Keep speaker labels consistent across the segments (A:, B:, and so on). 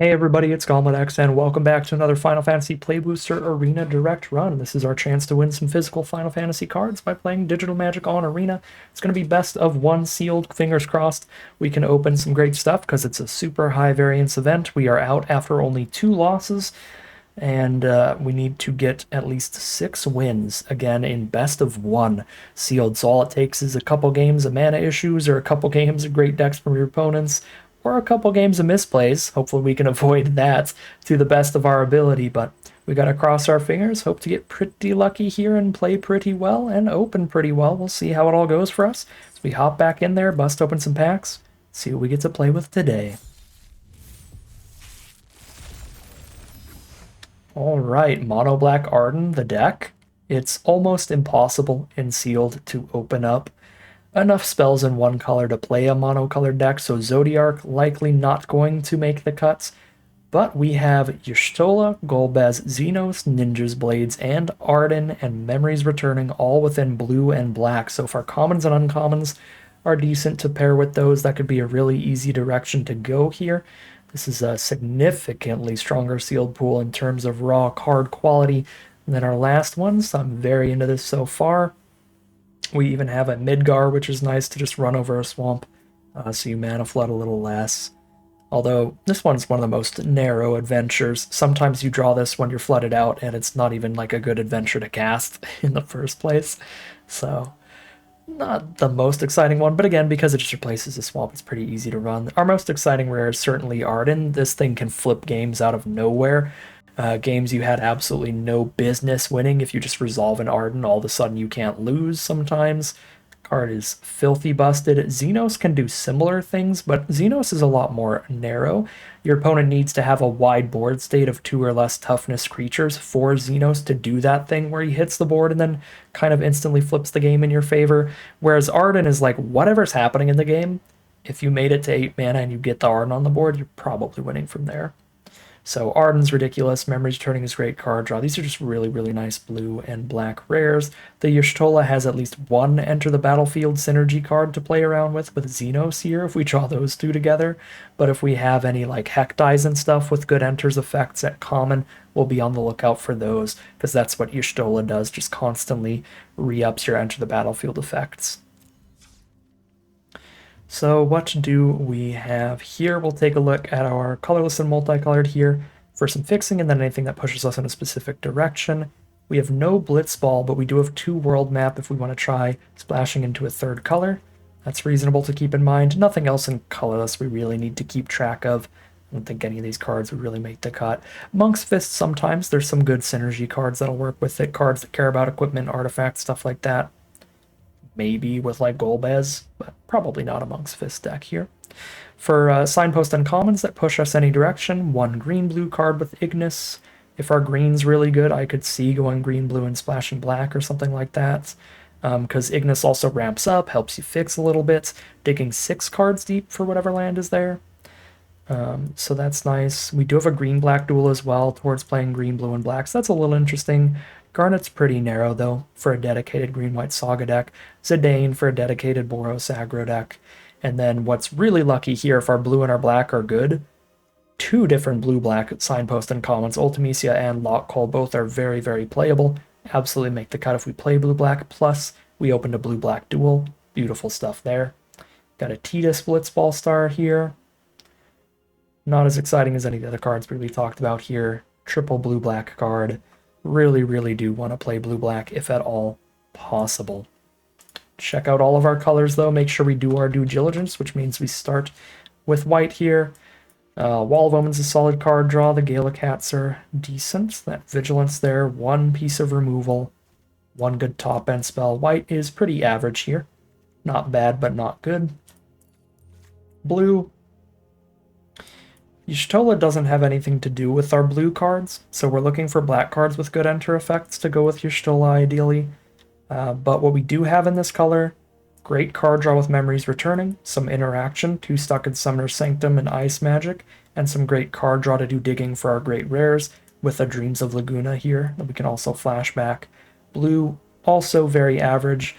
A: Hey everybody, it's GauntletX, and welcome back to another Final Fantasy Play Booster Arena Direct Run. This is our chance to win some physical Final Fantasy cards by playing Digital Magic on Arena. It's going to be best of one sealed, fingers crossed. We can open some great stuff because it's a super high variance event. We are out after only 2 losses, and we need to get at least 6 wins, again, in best of one sealed. So all it takes is a couple games of mana issues or a couple games of great decks from your opponents or a couple games of misplays. Hopefully we can avoid that to the best of our ability, but we got to cross our fingers, hope to get pretty lucky here and play pretty well and open pretty well. We'll see how it all goes for us. So we hop back in there, bust open some packs, see what we get to play with today. All right, Mono Black Arden, the deck. It's almost impossible in sealed to open up enough spells in one color to play a monocolored deck, so Zodiark likely not going to make the cuts. But we have Y'shtola, Golbez, Xenos, Ninja's Blades, and Arden and Memories Returning all within blue and black. So if our commons and uncommons are decent to pair with those, that could be a really easy direction to go here. This is a significantly stronger sealed pool in terms of raw card quality than our last one, so I'm very into this so far. We even have a Midgar, which is nice to just run over a swamp, so you mana flood a little less. Although this one's one of the most narrow adventures. Sometimes you draw this when you're flooded out, and it's not even like a good adventure to cast in the first place. So, not the most exciting one, but again, because it just replaces the swamp, it's pretty easy to run. Our most exciting rare is certainly Arden. This thing can flip games out of nowhere. Games you had absolutely no business winning. If you just resolve an Arden, all of a sudden you can't lose sometimes. Card is filthy busted. Xenos can do similar things, but Xenos is a lot more narrow. Your opponent needs to have a wide board state of 2 or less toughness creatures for Xenos to do that thing where he hits the board and then kind of instantly flips the game in your favor. Whereas Arden is like whatever's happening in the game, if you made it to 8 mana and you get the Arden on the board, you're probably winning from there. So Arden's ridiculous. Memories Returning is great card draw. These are just really, really nice blue and black rares. The Y'shtola has at least one Enter the Battlefield synergy card to play around with Xenos here if we draw those two together. But if we have any like Heck Dies and stuff with good Enters effects at common, we'll be on the lookout for those because that's what Y'shtola does, just constantly re-ups your Enter the Battlefield effects. So what do we have here? We'll take a look at our colorless and multicolored here for some fixing and then anything that pushes us in a specific direction. We have no Blitzball, but we do have 2 world map if we want to try splashing into a third color. That's reasonable to keep in mind. Nothing else in colorless we really need to keep track of. I don't think any of these cards would really make the cut. Monk's Fist sometimes. There's some good synergy cards that'll work with it. Cards that care about equipment, artifacts, stuff like that. Maybe with like Golbez, but probably not a Monk's Fist deck here. For Signpost Uncommons that push us any direction, 1 green-blue card with Ignis. If our green's really good, I could see going green-blue and splashing black or something like that. Because Ignis also ramps up, helps you fix a little bit, digging 6 cards deep for whatever land is there. So that's nice. We do have a green-black duel as well towards playing green, blue, and black, so that's a little interesting. Garnet's pretty narrow, though, for a dedicated green-white Saga deck. Zidane for a dedicated Boros aggro deck. And then what's really lucky here, if our blue and our black are good, 2 different blue-black Signpost Uncommons, Ultimecia and Lockcall, both are very, very playable. Absolutely make the cut if we play blue-black, plus we opened a blue-black duel. Beautiful stuff there. Got a Tidus Blitzball Star here. Not as exciting as any of the other cards we talked about here. Triple blue-black card. Really, really do want to play blue-black if at all possible. Check out all of our colors, though. Make sure we do our due diligence, which means we start with white here. Wall of Omen's a solid card draw. The Galacats are decent. That Vigilance there. 1 piece of removal. 1 good top-end spell. White is pretty average here. Not bad, but not good. Blue. Y'shtola doesn't have anything to do with our blue cards, so we're looking for black cards with good enter effects to go with Y'shtola ideally. But what we do have in this color, great card draw with Memories Returning, some interaction, 2 stuck in Summoner's Sanctum and Ice Magic, and some great card draw to do digging for our great rares with a Dreams of Laguna here that we can also flash back. Blue, also very average.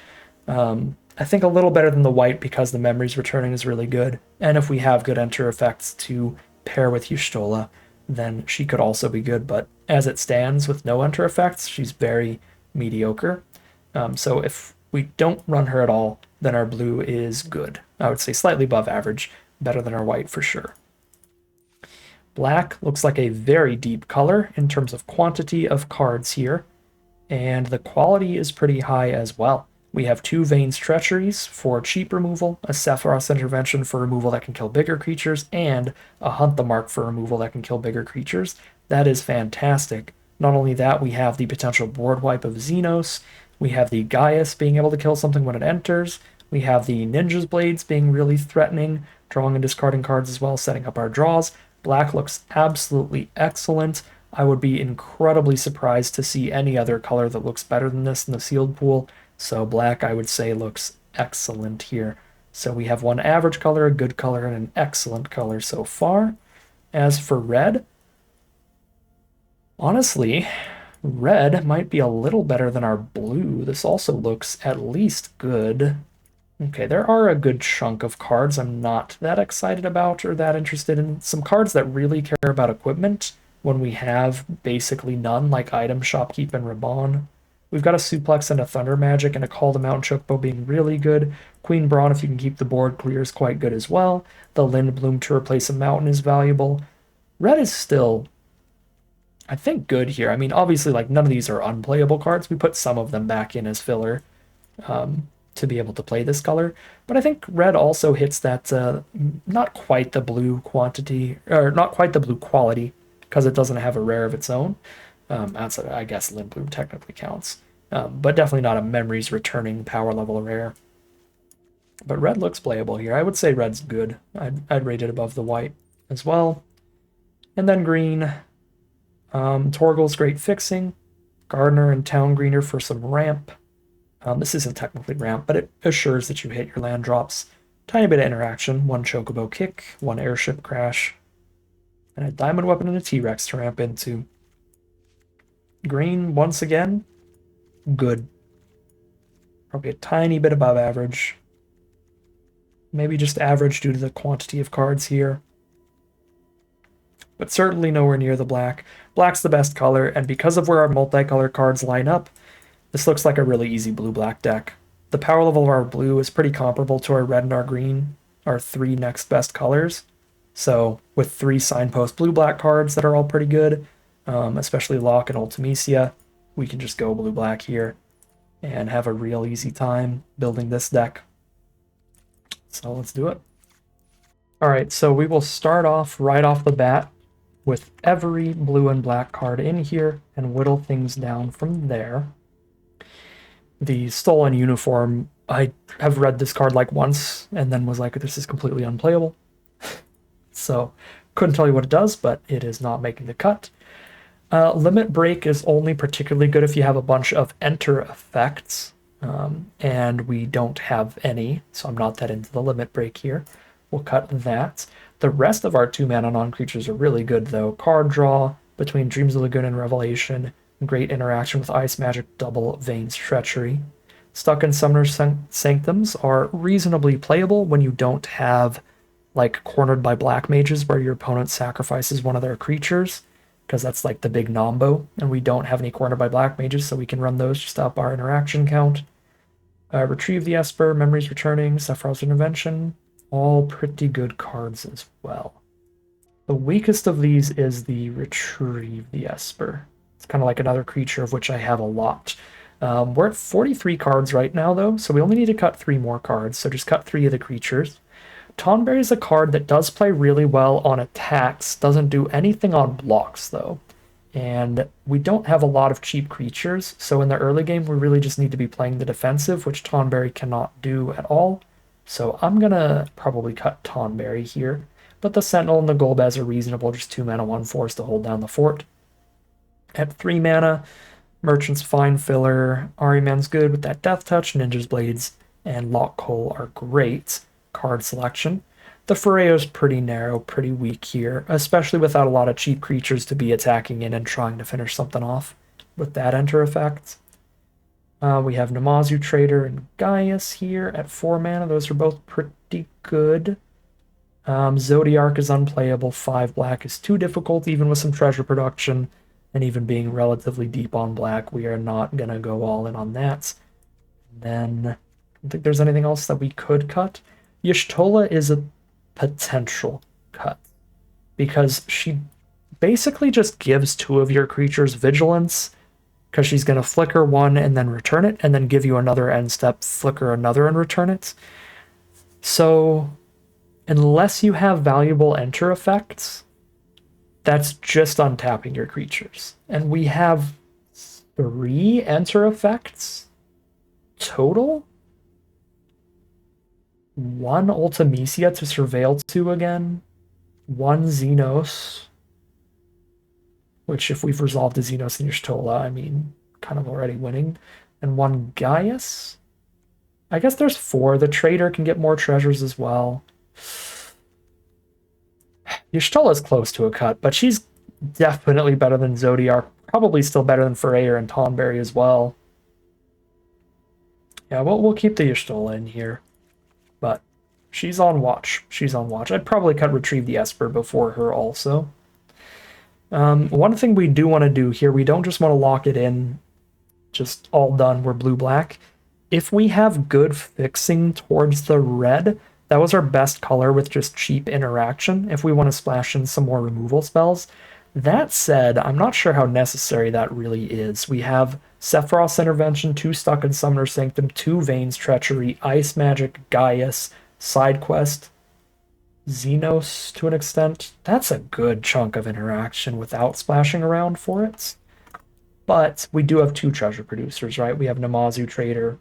A: I think a little better than the white because the Memories Returning is really good, and if we have good enter effects to pair with Y'shtola, then she could also be good. But as it stands with no enter effects, she's very mediocre. So if we don't run her at all, then our blue is good. I would say slightly above average, better than our white for sure. Black looks like a very deep color in terms of quantity of cards here, and the quality is pretty high as well. We have 2 Vane's Treacheries for cheap removal, a Sephiroth's Intervention for removal that can kill bigger creatures, and a Hunt the Mark for removal that can kill bigger creatures. That is fantastic. Not only that, we have the potential board wipe of Xenos, we have the Gaius being able to kill something when it enters, we have the Ninja's Blades being really threatening, drawing and discarding cards as well, setting up our draws. Black looks absolutely excellent. I would be incredibly surprised to see any other color that looks better than this in the sealed pool. So black, I would say, looks excellent here. So we have one average color, a good color, and an excellent color so far. As for red, honestly, red might be a little better than our blue. This also looks at least good. Okay, there are a good chunk of cards I'm not that excited about or that interested in. Some cards that really care about equipment when we have basically none, like Item Shopkeep and Raban. We've got a Suplex and a Thunder Magic and a Call to Mount Chocobo being really good. Queen Brawn, if you can keep the board clear, is quite good as well. The Lindblum to replace a Mountain is valuable. Red is still, I think, good here. I mean, obviously, like, none of these are unplayable cards. We put some of them back in as filler to be able to play this color. But I think red also hits that not quite the blue quantity, or not quite the blue quality, because it doesn't have a rare of its own. I guess Lindblum technically counts, but definitely not a Memories Returning power level rare. But red looks playable here. I would say red's good. I'd rate it above the white as well. And then green. Torgal's great fixing. Gardener and Town Greener for some ramp. This isn't technically ramp, but it assures that you hit your land drops. Tiny bit of interaction. 1 Chocobo Kick, 1 Airship Crash, and a Diamond Weapon and a T-Rex to ramp into. Green, once again, good. Probably a tiny bit above average. Maybe just average due to the quantity of cards here. But certainly nowhere near the black. Black's the best color, and because of where our multicolor cards line up, this looks like a really easy blue-black deck. The power level of our blue is pretty comparable to our red and our green, our 3 next best colors. So with 3 signpost blue-black cards that are all pretty good, especially Locke and Ultimecia, we can just go blue-black here and have a real easy time building this deck. So let's do it. All right, so we will start off right off the bat with every blue and black card in here and whittle things down from there. The Stolen Uniform, I have read this card like once and then was like, this is completely unplayable. So couldn't tell you what it does, but it is not making the cut. Limit Break is only particularly good if you have a bunch of enter effects, and we don't have any, so I'm not that into the Limit Break here. We'll cut that. The rest of our 2-mana non-creatures are really good, though. Card draw between Dreams of Lagoon and Revelation, great interaction with Ice Magic, double Vane's Treachery. Stuck in Summoner's Sanctums are reasonably playable when you don't have, like, Cornered by Black Mages where your opponent sacrifices one of their creatures, because that's like the big nombo, and we don't have any Cornered by Black Mages, so we can run those just to up our interaction count. Retrieve the Esper, Memories Returning, Sephiroth's Intervention, all pretty good cards as well. The weakest of these is the Retrieve the Esper. It's kind of like another creature of which I have a lot. We're at 43 cards right now, though, so we only need to cut 3 more cards, so just cut 3 of the creatures. Tonberry is a card that does play really well on attacks, doesn't do anything on blocks, though. And we don't have a lot of cheap creatures, so in the early game we really just need to be playing the defensive, which Tonberry cannot do at all. So I'm going to probably cut Tonberry here, but the Sentinel and the Golbez are reasonable, just 2 mana, 1 force to hold down the fort. At 3 mana, Merchant's fine filler, Ahriman's good with that Death Touch, Ninja's Blades and Lock Coal are great. Card selection. The Furayo's pretty narrow, pretty weak here, especially without a lot of cheap creatures to be attacking in and trying to finish something off with that enter effect. We have Namazu Trader and Gaius here at 4 mana. Those are both pretty good. Zodiark is unplayable. 5 black is too difficult, even with some treasure production. And even being relatively deep on black, we are not going to go all in on that. And then, I don't think there's anything else that we could cut. Y'shtola is a potential cut because she basically just gives 2 of your creatures vigilance because she's going to flicker 1 and then return it, and then give you another end step, flicker another and return it. So, unless you have valuable enter effects, that's just untapping your creatures. And we have 3 enter effects total? 1 Ultimecia to Surveil 2 again, 1 Xenos, which if we've resolved a Xenos and Y'shtola, I mean, kind of already winning, and 1 Gaius. I guess there's 4. The trader can get more treasures as well. Y'shtola's close to a cut, but she's definitely better than Zodiark. Probably still better than Forayer and Tonberry as well. Yeah, we'll keep the Y'shtola in here. But she's on watch. She's on watch. I'd probably cut Retrieve the Esper before her also. One thing we do want to do here, we don't just want to lock it in, just all done, we're blue-black. If we have good fixing towards the red, that was our best color with just cheap interaction, if we want to splash in some more removal spells. That said, I'm not sure how necessary that really is. We have Sephiroth's Intervention, 2 Stuck in Summoner's Sanctum, 2 Vayne's Treachery, Ice Magic, Gaius, Side Quest, Xenos to an extent. That's a good chunk of interaction without splashing around for it. But we do have 2 treasure producers, right? We have Namazu Trader,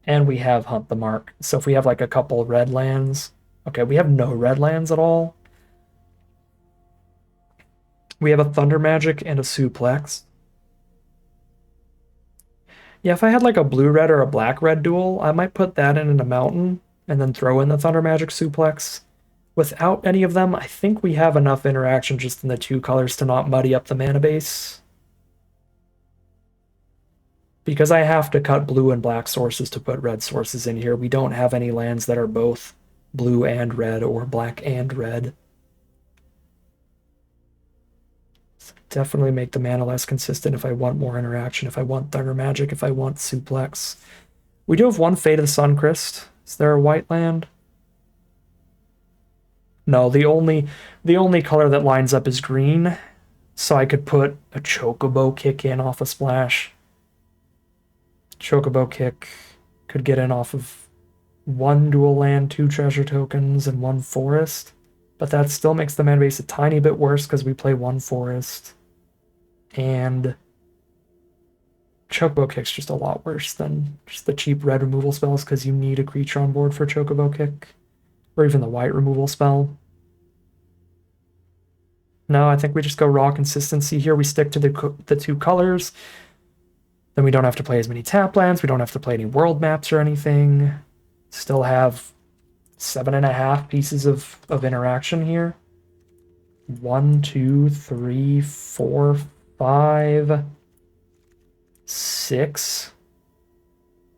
A: and we have Hunt the Mark. So if we have like a couple red lands... Okay, we have no red lands at all. We have a Thunder Magic and a Suplex. Yeah, if I had like a blue-red or a black-red duel, I might put that in a mountain and then throw in the Thunder Magic Suplex. Without any of them, I think we have enough interaction just in the 2 colors to not muddy up the mana base. Because I have to cut blue and black sources to put red sources in here. We don't have any lands that are both blue and red or black and red. So definitely make the mana less consistent if I want more interaction, if I want Thunder Magic, if I want Suplex. We do have 1 Fate of the Suncrest. Is there a white land? No, the only color that lines up is green. So I could put a Chocobo Kick in off a splash. Chocobo Kick could get in off of 1 dual land, 2 treasure tokens, and 1 forest. But that still makes the mana base a tiny bit worse because we play 1 forest. And Chocobo Kick's just a lot worse than just the cheap red removal spells because you need a creature on board for Chocobo Kick. Or even the white removal spell. No, I think we just go raw consistency here. We stick to the 2 colors. Then we don't have to play as many tap lands. We don't have to play any world maps or anything. Still have 7.5 pieces of interaction here. 1, 2, 3, 4, 5, 6.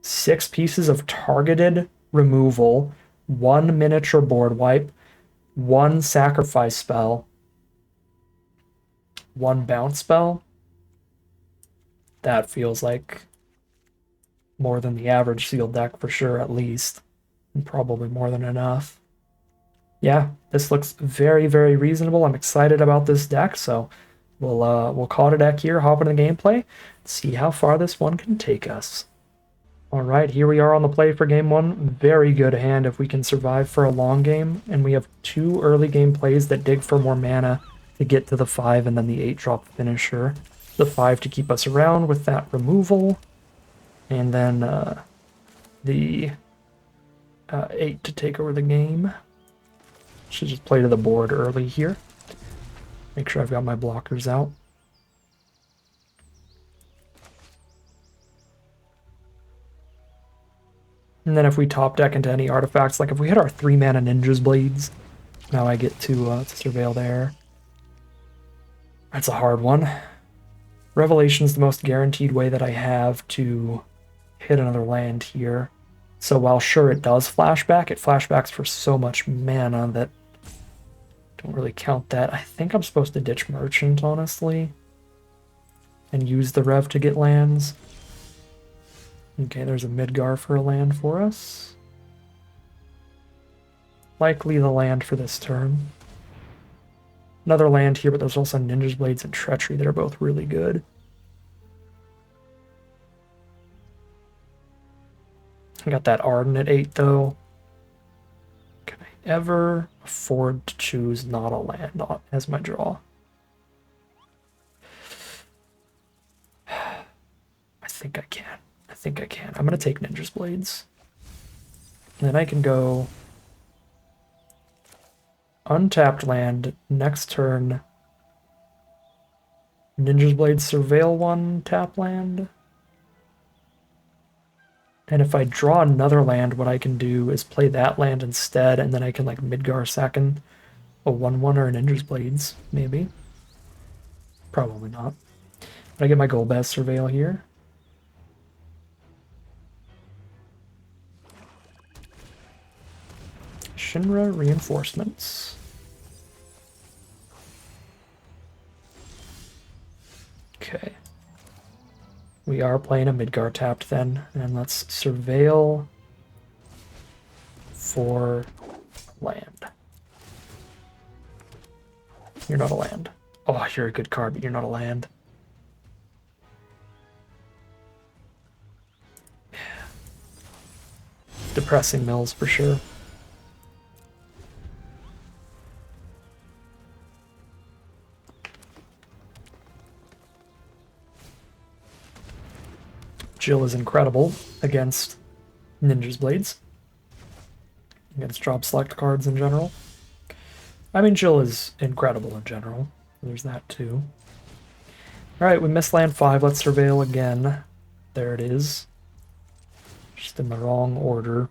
A: 6 pieces of targeted removal. 1 miniature board wipe. 1 sacrifice spell. 1 bounce spell. That feels like more than the average sealed deck for sure, at least. And probably more than enough. Yeah, this looks very, very reasonable. I'm excited about this deck, so we'll call it a deck here, hop into the gameplay, see how far this one can take us. Alright, here we are on the play for game 1. Very good hand if we can survive for a long game. And we have 2 early game plays that dig for more mana to get to the 5 and then the 8-drop finisher. The 5 to keep us around with that removal, and then the 8 to take over the game. Should just play to the board early here. Make sure I've got my blockers out. And then if we top deck into any artifacts, like if we hit our 3-mana Ninja's Blades, now I get to surveil there. That's a hard one. Revelation's the most guaranteed way that I have to hit another land here. So while sure it does flashback, it flashbacks for so much mana that Don't really count that. I think I'm supposed to ditch Merchant, honestly, and use the Rev to get lands. Okay, there's a Midgar for a land for us. Likely the land for this turn. Another land here, but there's also Ninja's Blades and Treachery that are both really good. I got that Arden at 8, though. Can I ever afford to choose not a land as my draw? I think I can. I think I can. I'm going to take Ninja's Blades. And then I can go untapped land next turn. Ninja's Blade Surveil 1 tap land. And if I draw another land, what I can do is play that land instead, and then I can like Midgar second a 1/1 or a Ninja's Blades, maybe. Probably not. But I get my Golbez Surveil here. Shinra Reinforcements. Okay. We are playing a Midgar tapped then, and let's Surveil for land. You're not a land. Oh, you're a good card, but you're not a land. Depressing mills for sure. Jill is incredible against Ninja's Blades. Against drop select cards in general. I mean, Jill is incredible in general. There's that too. Alright, we missed land 5. Let's Surveil again. There it is. Just in the wrong order.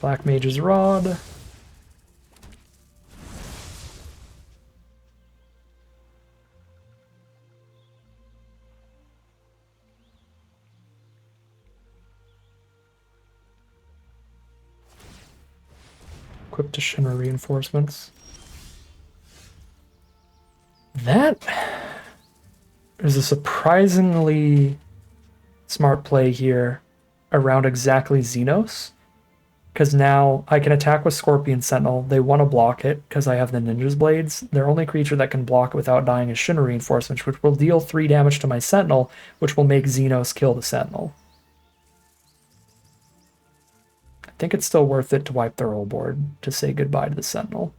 A: Black Mage's Rod. Equipped to Shinra Reinforcements. That is a surprisingly smart play here around exactly Xenos. Because now I can attack with Scorpion Sentinel. They want to block it because I have the Ninja's Blades. Their only creature that can block it without dying is Shinra Reinforcements, which will deal 3 damage to my Sentinel, which will make Xenos kill the Sentinel. I think it's still worth it to wipe their whole board to say goodbye to the Sentinel.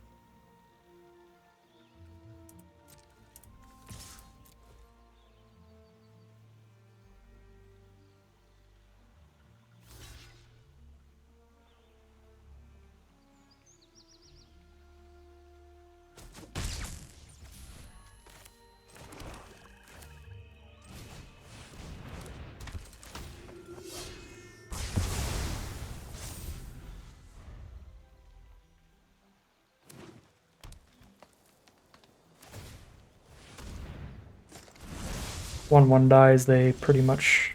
A: One dies, they pretty much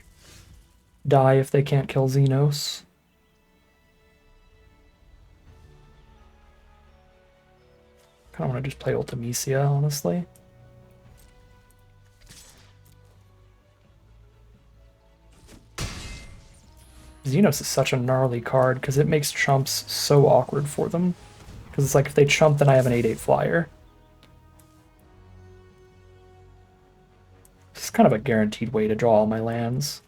A: die if they can't kill Xenos. Kind of want to just play Ultimecia, honestly. Xenos is such a gnarly card because it makes chumps so awkward for them. Because it's like if they chump, then I have an 8/8 flyer. It's kind of a guaranteed way to draw all my lands.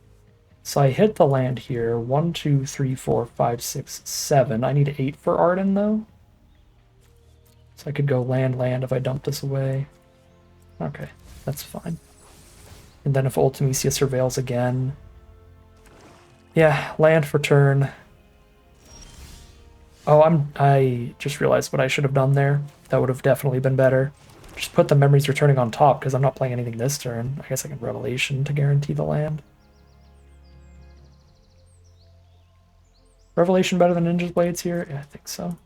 A: So I hit the land here. 1, 2, 3, 4, 5, 6, 7. I need 8 for Arden, though. So I could go land, land if I dump this away. Okay, that's fine. And then if Ultimecia Surveils again... Yeah, land for turn. Oh, I just realized what I should have done there. That would have definitely been better. Just put the Memories Returning on top, because I'm not playing anything this turn. I guess I can Revelation to guarantee the land. Revelation better than Ninja's Blades here? Yeah, I think so.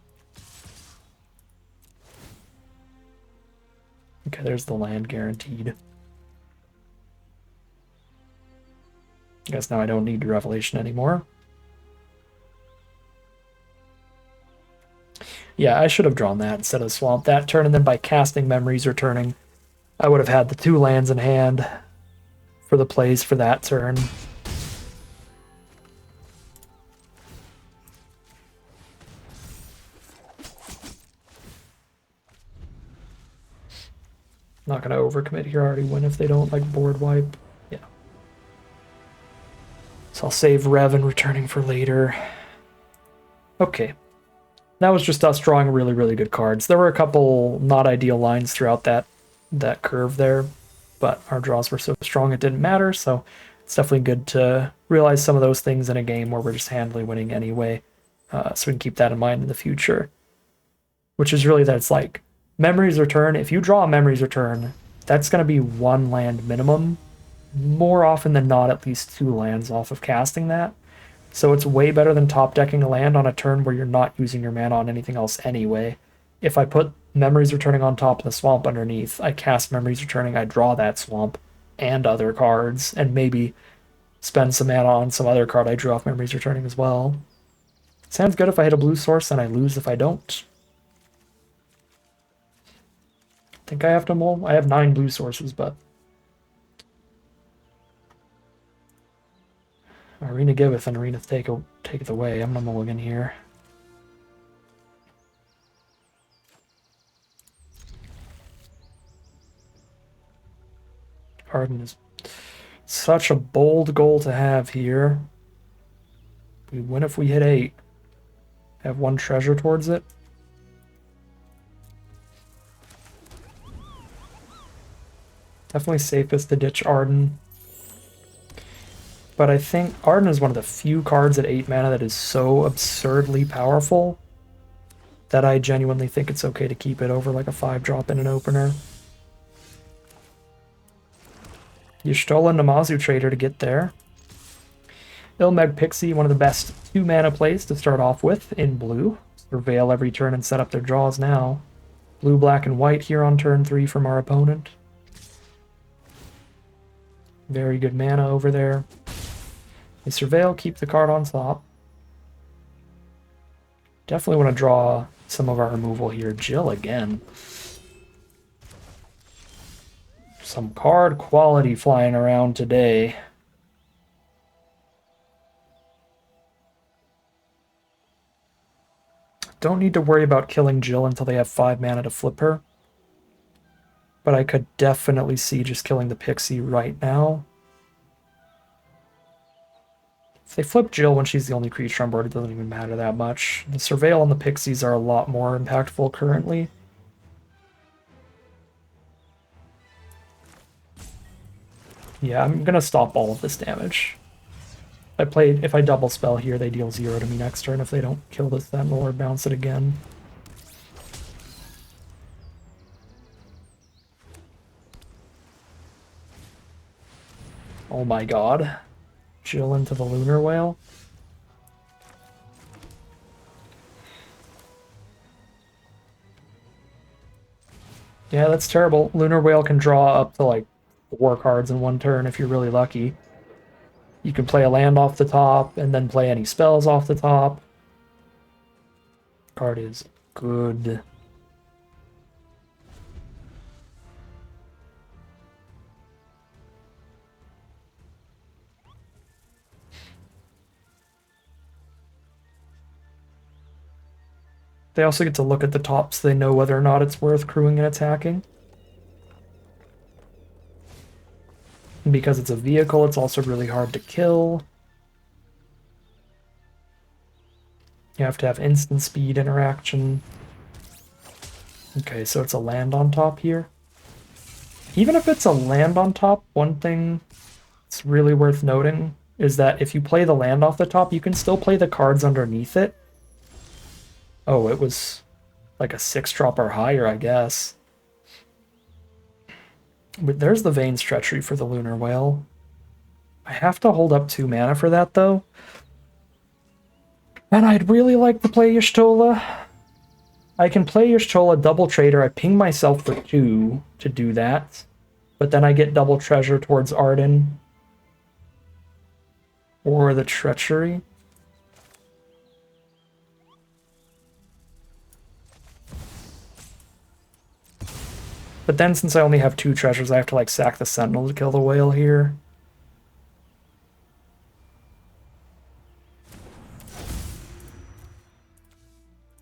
A: Okay, there's the land guaranteed. I guess now I don't need Revelation anymore. Yeah, I should have drawn that instead of Swamp that turn, and then by casting Memories Returning, I would have had the 2 lands in hand for the plays for that turn. Not going to overcommit here. I already win if they don't like board wipe. Yeah. So I'll save Rev and returning for later. Okay. That was just us drawing really, really good cards. There were a couple not ideal lines throughout that curve there, but our draws were so strong it didn't matter, so it's definitely good to realize some of those things in a game where we're just handily winning anyway, so we can keep that in mind in the future. Which is really that it's like, Memories Return, if you draw a Memories Return, that's going to be 1 land minimum. More often than not, at least 2 lands off of casting that. So it's way better than top decking a land on a turn where you're not using your mana on anything else anyway. If I put Memories Returning on top of the Swamp underneath, I cast Memories Returning, I draw that Swamp and other cards, and maybe spend some mana on some other card I drew off Memories Returning as well. Sounds good if I hit a blue source and I lose if I don't. I think I have to mull. I have 9 blue sources, but Arena giveth and Arena taketh away. I'm gonna mulligan here. Arden is such a bold goal to have here. We win if we hit 8. Have 1 treasure towards it. Definitely safest to ditch Arden. But I think Arden is one of the few cards at 8 mana that is so absurdly powerful that I genuinely think it's okay to keep it over like a 5-drop in an opener. Y'shtola Namazu Trader to get there. Ilmeg Pixie, one of the best 2 mana plays to start off with in blue. Surveil every turn and set up their draws now. Blue, black, and white here on turn 3 from our opponent. Very good mana over there. They surveil, keep the card on top. Definitely want to draw some of our removal here. Jill again. Some card quality flying around today. Don't need to worry about killing Jill until they have 5 mana to flip her. But I could definitely see just killing the Pixie right now. If they flip Jill when she's the only creature on board, it doesn't even matter that much. The Surveil and the Pixies are a lot more impactful currently. Yeah, I'm gonna stop all of this damage. If I double spell here, they deal 0 to me next turn if they don't kill this Sentinel or bounce it again. Oh my god. Jill into the Lunar Whale. Yeah, that's terrible. Lunar Whale can draw up to like 4 cards in 1 turn if you're really lucky. You can play a land off the top and then play any spells off the top. Card is good. They also get to look at the top so they know whether or not it's worth crewing and attacking. And because it's a vehicle, it's also really hard to kill. You have to have instant speed interaction. Okay, so it's a land on top here. Even if it's a land on top, one thing that's really worth noting is that if you play the land off the top, you can still play the cards underneath it. Oh, it was like a 6-drop or higher, I guess. But there's the Veins Treachery for the Lunar Whale. I have to hold up 2 mana for that, though. And I'd really like to play Y'shtola. I can play Y'shtola double trader. I ping myself for 2 to do that. But then I get double treasure towards Arden. Or the treachery. But then since I only have 2 treasures, I have to like sack the sentinel to kill the whale here.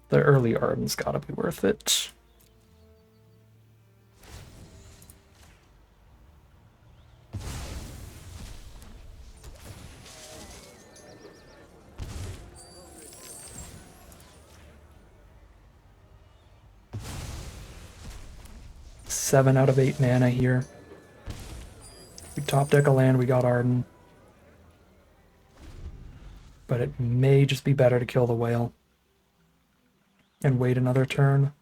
A: The early Arden's gotta be worth it. Seven out of 8 mana here. We top deck a land, we got Arden. But it may just be better to kill the whale. And wait another turn.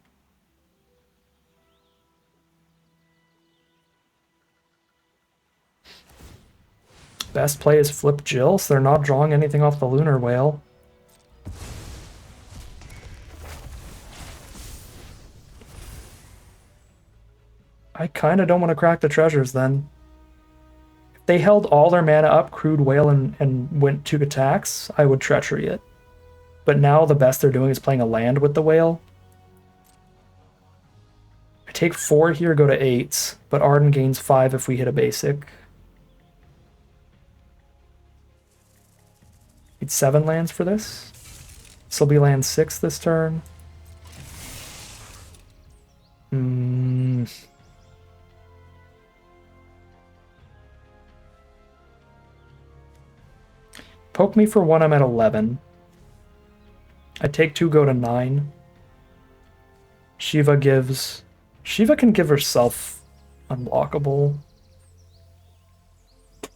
A: Best play is flip Jill, so they're not drawing anything off the Lunar Whale. I kind of don't want to crack the treasures then. If they held all their mana up, crewed whale, and went 2 attacks, I would treachery it. But now the best they're doing is playing a land with the whale. I take 4 here, go to 8, but Arden gains 5 if we hit a basic. Need 7 lands for this. This will be land 6 this turn. Poke me for 1, I'm at 11. I take 2, go to 9. Shiva can give herself unblockable.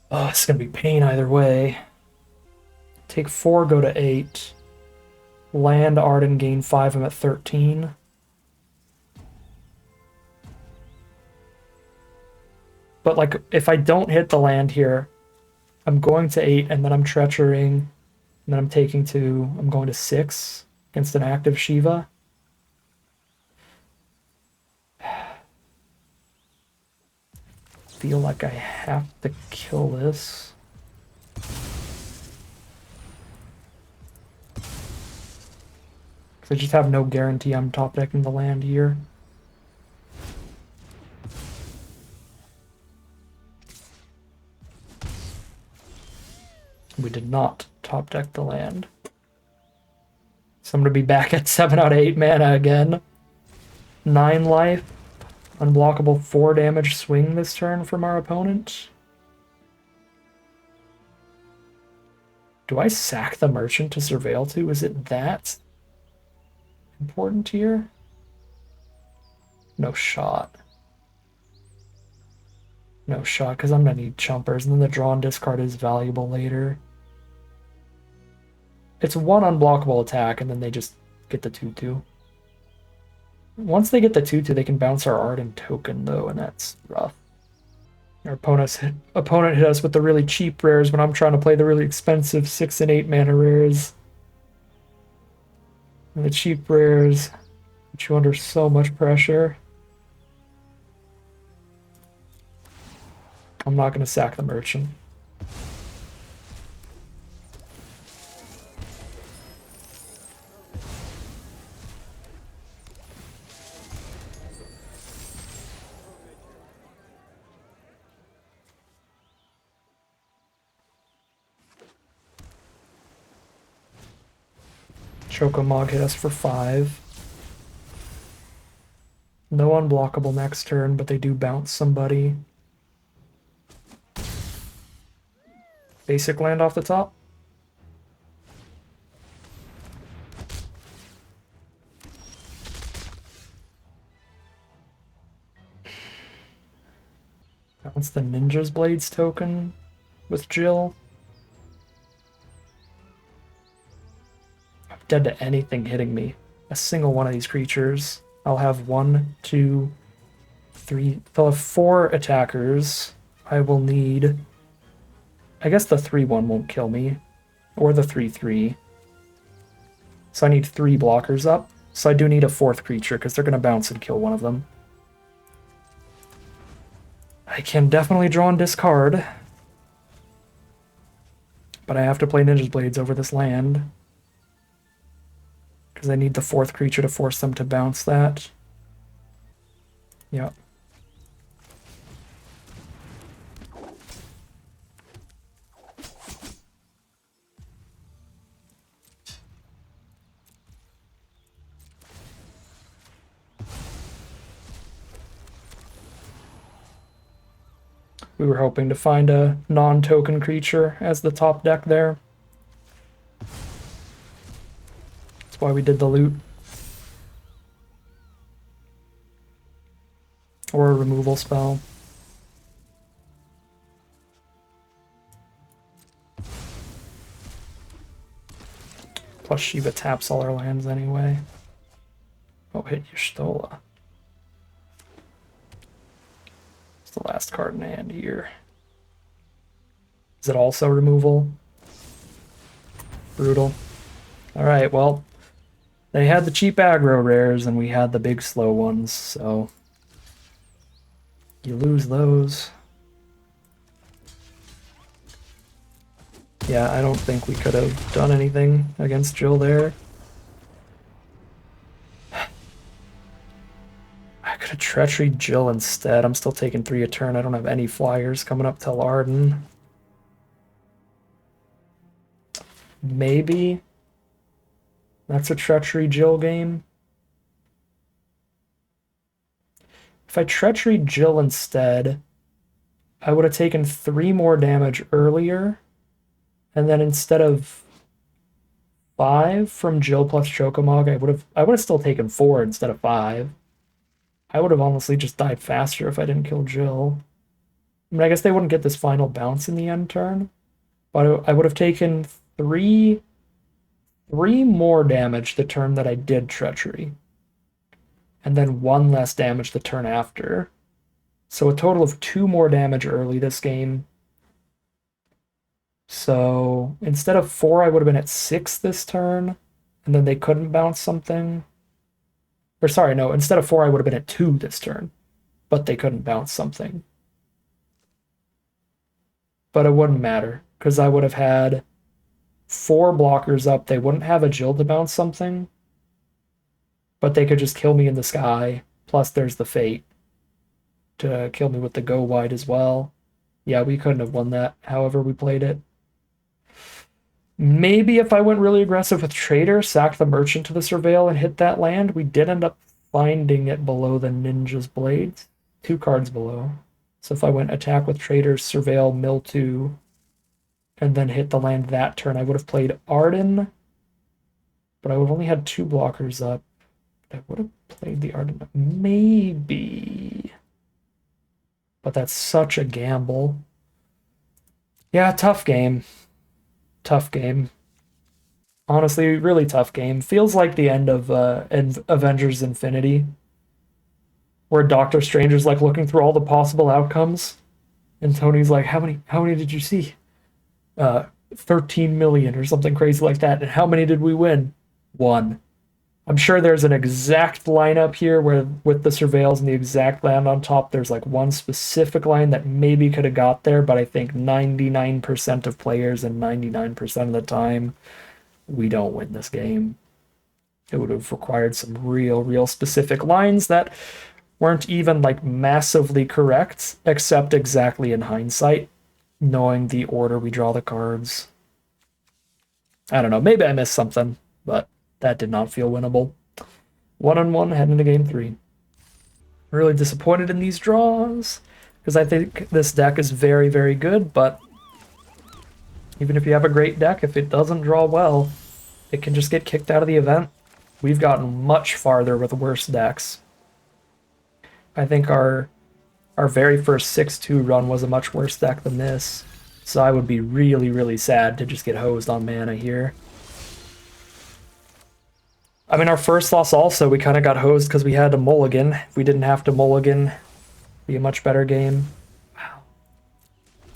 A: Oh, it's gonna be pain either way. Take 4, go to 8. Land Arden, gain 5, I'm at 13. But like, if I don't hit the land here, I'm going to 8, and then I'm treacherying, and then I'm taking 2. I'm going to 6 against an active Shiva. Feel like I have to kill this. Because I just have no guarantee I'm top decking the land here. We did not top deck the land. So I'm going to be back at 7 out of 8 mana again. 9 life. Unblockable 4 damage swing this turn from our opponent. Do I sack the merchant to surveil to? Is it that important here? No shot. No shot, because I'm going to need chumpers, and then the drawn discard is valuable later. It's 1 unblockable attack, and then they just get the 2/2. Once they get the 2/2, they can bounce our Arden token, though, and that's rough. Our opponent hit us with the really cheap rares when I'm trying to play the really expensive 6 and 8 mana rares. And the cheap rares put you under so much pressure. I'm not going to sack the merchant. Chokomog hit us for 5. No unblockable next turn, but they do bounce somebody. Basic land off the top. Bounce the Ninja's Blades token with Jill. I'm dead to anything hitting me. A single one of these creatures. I'll have 1, 2, 3. They'll have 4 attackers. I will need... I guess the 3/1 won't kill me. Or the 3/3. So I need 3 blockers up. So I do need a fourth creature, because they're going to bounce and kill one of them. I can definitely draw and discard. But I have to play Ninja's Blades over this land. Because I need the fourth creature to force them to bounce that. Yep. We were hoping to find a non-token creature as the top deck there. That's why we did the loot. Or a removal spell. Plus Shiva taps all our lands anyway. Oh, hit Y'shtola. It's the last card in hand here. Is it also removal? Brutal. Alright, well, they had the cheap aggro rares and we had the big slow ones, so you lose those. Yeah, I don't think we could have done anything against Jill there. I could have Treachery Jill instead. I'm still taking 3 a turn. I don't have any flyers coming up till Arden. Maybe that's a Treachery Jill game. If I Treachery Jill instead, I would have taken 3 more damage earlier. And then instead of 5 from Jill plus Chocomog, I would have still taken 4 instead of 5. I would have honestly just died faster if I didn't kill Jill. I mean, I guess they wouldn't get this final bounce in the end turn, but I would have taken 3 more damage the turn that I did Treachery. And then 1 less damage the turn after. So a total of 2 more damage early this game. So instead of 4, I would have been at 6 this turn, and then they couldn't bounce something. Or sorry, no, instead of 4, I would have been at 2 this turn, but they couldn't bounce something. But it wouldn't matter, because I would have had 4 blockers up. They wouldn't have a Jill to bounce something, but they could just kill me in the sky. Plus there's the Fate to kill me with the Go Wide as well. Yeah, we couldn't have won that however we played it. Maybe if I went really aggressive with Trader, sacked the Merchant to the Surveil and hit that land, we did end up finding it below the Ninja's Blades. 2 cards below. So if I went attack with Trader, Surveil, Mill 2, and then hit the land that turn, I would have played Arden, but I would have only had 2 blockers up. I would have played the Arden, maybe. But that's such a gamble. Yeah, tough game. Tough game. Honestly, really tough game. Feels like the end of Avengers Infinity, where Doctor Strange is like looking through all the possible outcomes, and Tony's like, "How many did you see? 13 million or something crazy like that. And how many did we win? 1." I'm sure there's an exact lineup here where with the Surveils and the exact land on top, there's like one specific line that maybe could have got there, but I think 99% of players and 99% of the time, we don't win this game. It would have required some real specific lines that weren't even like massively correct, except exactly in hindsight, knowing the order we draw the cards. I don't know, maybe I missed something, but that did not feel winnable. 1-1 heading into game 3. Really disappointed in these draws, because I think this deck is very good, but even if you have a great deck, if it doesn't draw well, it can just get kicked out of the event. We've gotten much farther with worse decks. I think our very first 6-2 run was a much worse deck than this, so I would be really sad to just get hosed on mana here. I mean, our first loss also, we kind of got hosed because we had to mulligan. If we didn't have to mulligan, it'd be a much better game. Wow.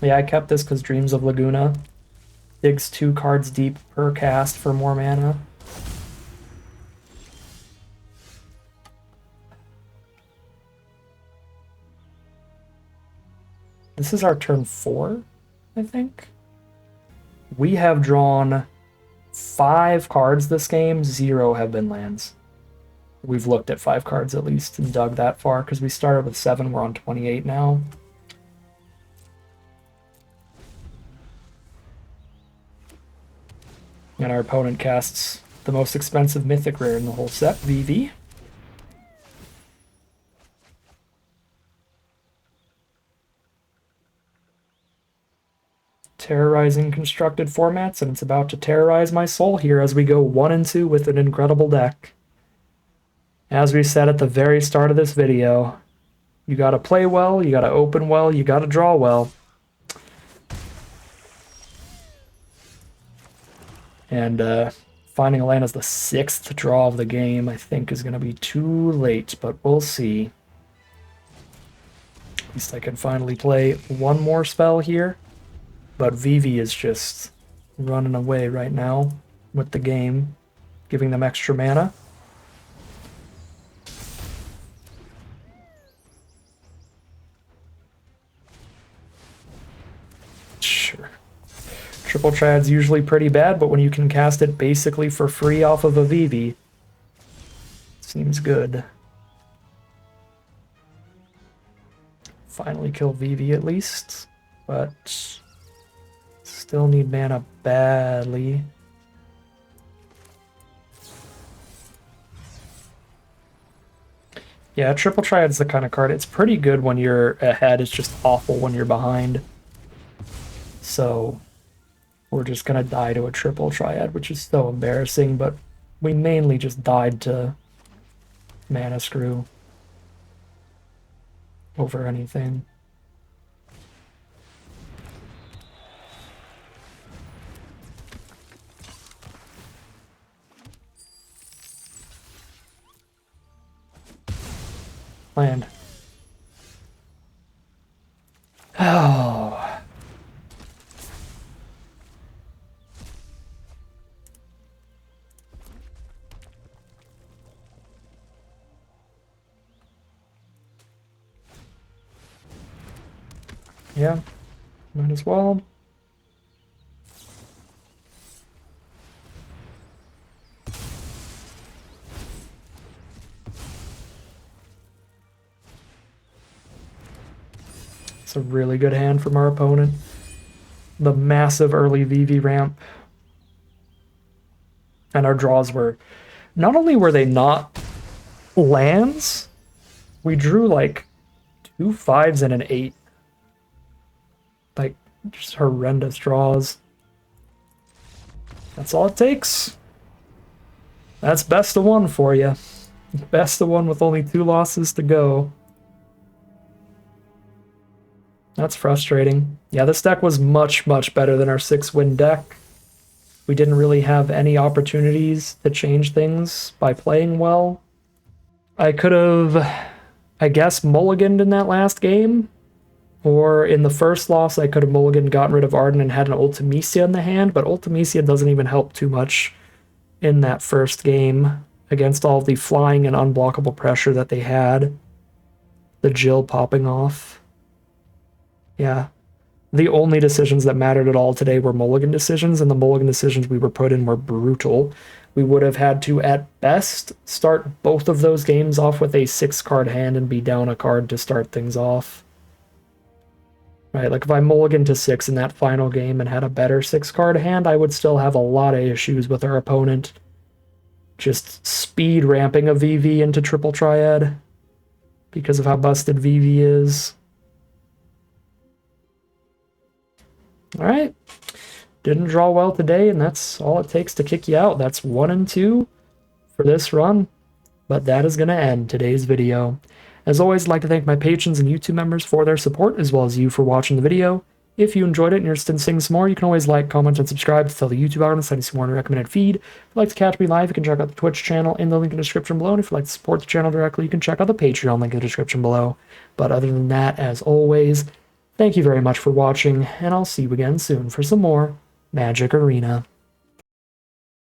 A: Yeah, I kept this because Dreams of Laguna digs 2 cards deep per cast for more mana. This is our turn 4, I think. We have drawn 5 cards this game, 0 have been lands. We've looked at 5 cards at least and dug that far, because we started with 7, we're on 28 now. And our opponent casts the most expensive mythic rare in the whole set, VV. Terrorizing constructed formats, and it's about to terrorize my soul here as we go 1 and 2 with an incredible deck. As we said at the very start of this video, you gotta play well, you gotta open well, you gotta draw well. And finding a land as the 6th draw of the game, I think, is gonna be too late, but we'll see. At least I can finally play one more spell here. But VV is just running away right now with the game, giving them extra mana. Sure. Triple Triad's usually pretty bad, but when you can cast it basically for free off of a VV, seems good. Finally kill VV at least, but still need mana badly. Yeah, Triple Triad's the kind of card, it's pretty good when you're ahead, it's just awful when you're behind. So we're just gonna die to a Triple Triad, which is so embarrassing, but we mainly just died to mana screw over anything. Land. Oh. Yeah, might as well. It's a really good hand from our opponent. The massive early VV ramp. And our draws were... Not only were they not lands, we drew like 2 5s and an 8. Like, just horrendous draws. That's all it takes. That's best of 1 for you. Best of 1 with only 2 losses to go. That's frustrating. Yeah, this deck was much, much better than our 6-win deck. We didn't really have any opportunities to change things by playing well. I could have, I guess, mulliganed in that last game. Or in the first loss, I could have mulliganed, gotten rid of Arden, and had an Ultimisia in the hand, but Ultimisia doesn't even help too much in that first game against all the flying and unblockable pressure that they had. The Jill popping off. Yeah, the only decisions that mattered at all today were mulligan decisions, and the mulligan decisions we were put in were brutal. We would have had to, at best, start both of those games off with a 6-card hand and be down a card to start things off. Right, like if I mulliganed to 6 in that final game and had a better 6-card hand, I would still have a lot of issues with our opponent. Just speed ramping a VV into Triple Triad because of how busted VV is. Alright, didn't draw well today, and that's all it takes to kick you out. That's 1 and 2 for this run, but that is going to end today's video. As always, I'd like to thank my patrons and YouTube members for their support, as well as you for watching the video. If you enjoyed it and you're interested in seeing some more, you can always like, comment, and subscribe to tell the YouTube algorithm to send you some more on a recommended feed. If you'd like to catch me live, you can check out the Twitch channel in the link in the description below, and if you'd like to support the channel directly, you can check out the Patreon link in the description below. But other than that, as always, thank you very much for watching, and I'll see you again soon for some more Magic Arena.